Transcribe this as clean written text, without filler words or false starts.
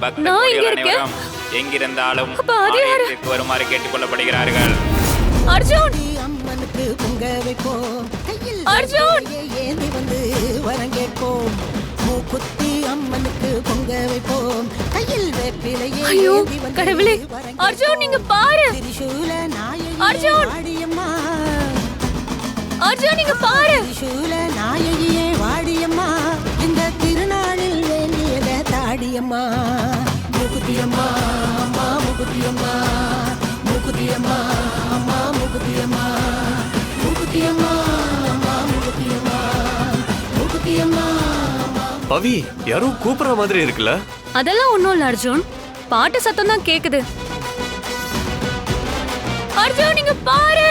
பக்த நான் இங்க கோடிகள் இருக்கேன். அனைவரும் எங்கிருந்தாலும் அப்ப அது யாரு? ஆலயத்திற்கு வருமாறு கேட்டுக்கொள்ளப்படுகிறார்கள். அர்ஜுன் அம்மனுக்கு பொங்க வைப்போம் கையில் அர்ஜுன்! ஏந்தி வந்து வரம் கேட்போம் மூக்குத்தி அம்மனுக்கு பொங்க வைப்போம் கையில் வேப்பிலையே ஐயோ ஏந்தி வந்து கடவுளே வரம் அர்ஜுன் நீங்க பாரு திரிசூல நாயகியே அர்ஜுன்! வாடியம்மா அர்ஜுன் நீங்க பாரு திரிசூல நாயகியே வாடியம்மா இந்த திருநாளில் வேண்டியத தாடியம்மா மூக்குத்தியம்மா அம்மா மூக்குத்தியம்மா மூக்குத்தியம்மா அம்மா மூக்குத்தியம்மா மூக்குத்தியம்மா அம்மா மூக்குத்தியம்மா மூக்குத்தியம்மா பவி யாரோ கூப்பிடுற மாதிரி இருக்குல்ல? அதெல்லாம் ஒண்ணும் இல்ல அர்ஜுன், பாட்டு சத்தம் தான் கேக்குது. அர்ஜுன் நீங்க பாரு